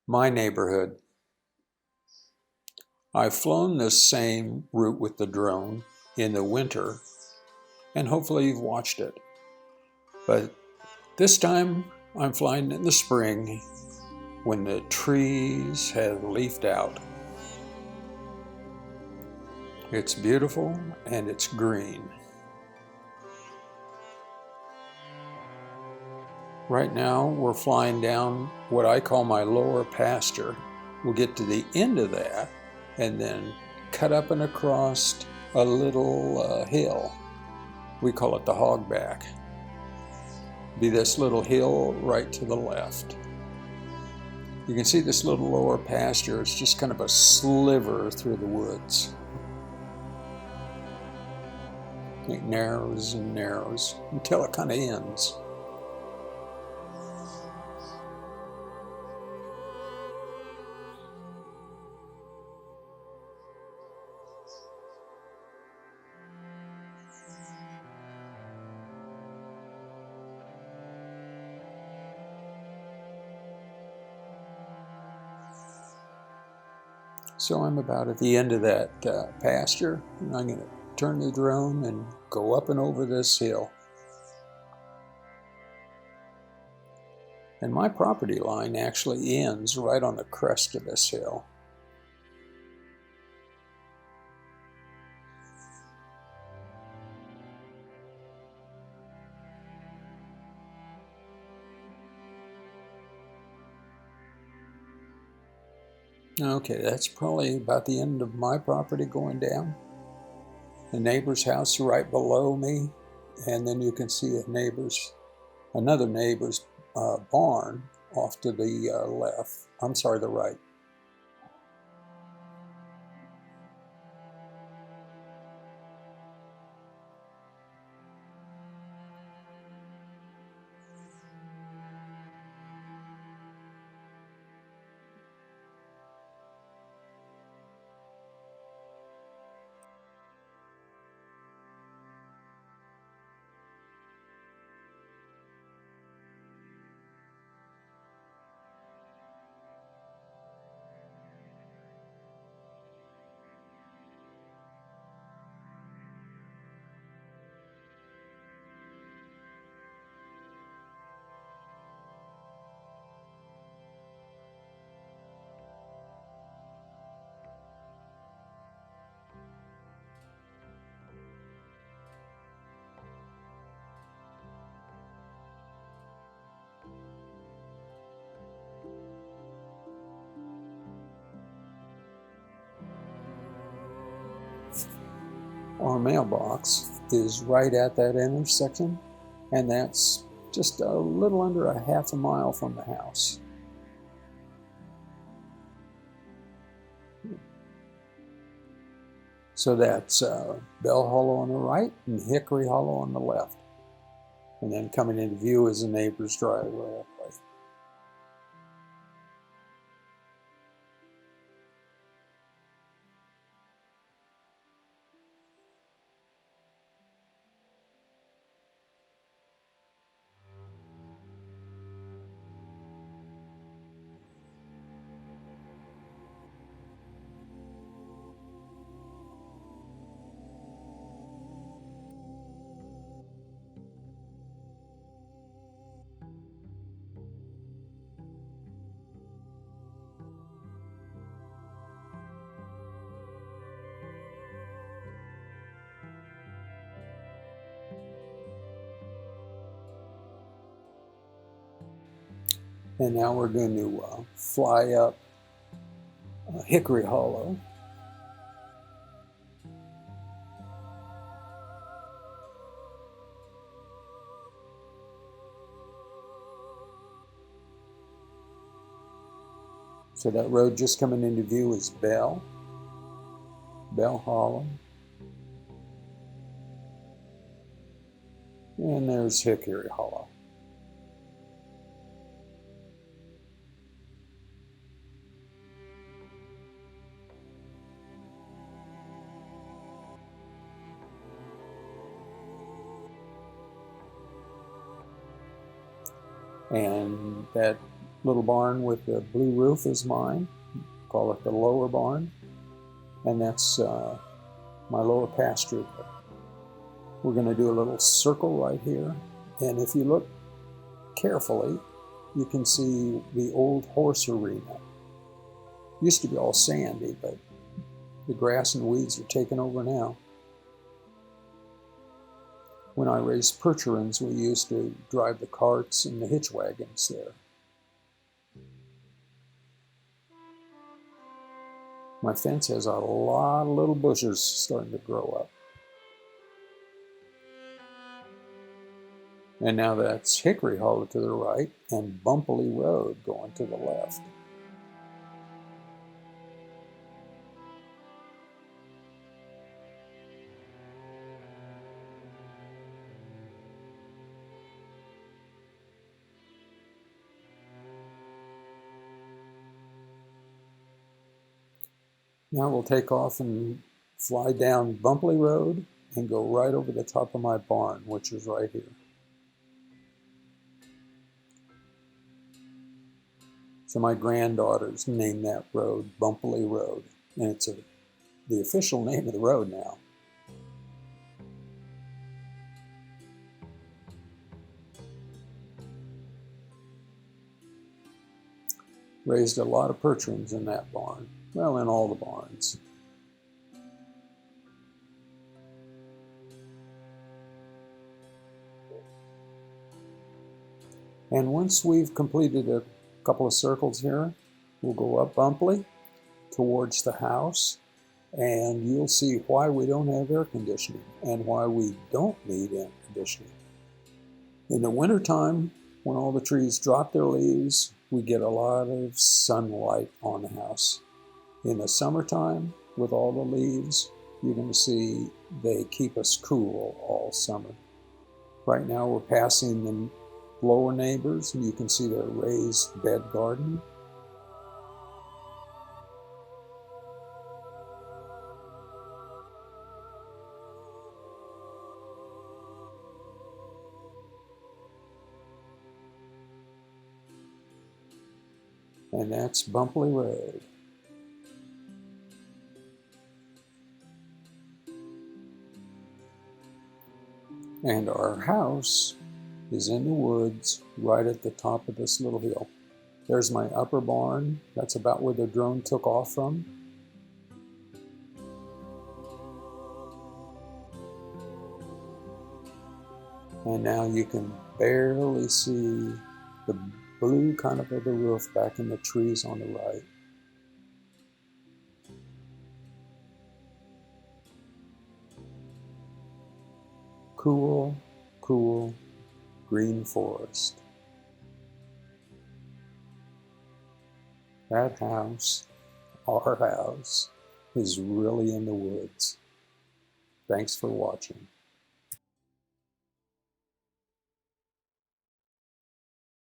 My neighborhood. I've flown this same route with the drone in the winter, and hopefully you've watched it. But this time I'm flying in the spring when the trees have leafed out. It's beautiful and it's green. Right now we're flying down what I call my lower pasture. We'll get to the end of that and then cut up and across a little hill. We call it the hogback. Be this little hill right to the left. You can see this little lower pasture. It's just kind of a sliver through the woods. It narrows and narrows until it kind of ends. So I'm about at the end of that pasture, and I'm going to turn the drone and go up and over this hill. And my property line actually ends right on the crest of this hill. Okay, that's probably about the end of my property going down. The neighbor's house right below me, and then you can see another neighbor's barn off to the left. I'm sorry, the right. Our mailbox is right at that intersection, and that's just a little under a half a mile from the house. So that's Bell Hollow on the right and Hickory Hollow on the left. And then coming into view is the neighbor's driveway. And now we're going to fly up Hickory Hollow. So that road just coming into view is Bell Hollow. And there's Hickory Hollow. And that little barn with the blue roof is mine. Call it the lower barn. And that's my lower pasture. We're going to do a little circle right here. And if you look carefully, you can see the old horse arena. Used to be all sandy, but the grass and weeds are taking over now. When I raised Percherons, we used to drive the carts and the hitch wagons there. My fence has a lot of little bushes starting to grow up. And now that's Hickory Hollow to the right and Bumpley Road going to the left. Now we'll take off and fly down Bumpley Road and go right over the top of my barn, which is right here. So my granddaughters named that road Bumpley Road, and it's the official name of the road now. Raised a lot of Percherons in that barn. Well, in all the barns. And once we've completed a couple of circles here, we'll go up Bumpley towards the house, and you'll see why we don't have air conditioning and why we don't need air conditioning. In the wintertime, when all the trees drop their leaves, we get a lot of sunlight on the house. In the summertime, with all the leaves, you're going to see they keep us cool all summer. Right now we're passing the lower neighbors, and you can see their raised bed garden. And that's Bumpley Road. And our house is in the woods right at the top of this little hill. There's my upper barn. That's about where the drone took off from. And now you can barely see the blue kind of the roof back in the trees on the right. Cool, cool green forest. That house, our house, is really in the woods. Thanks for watching.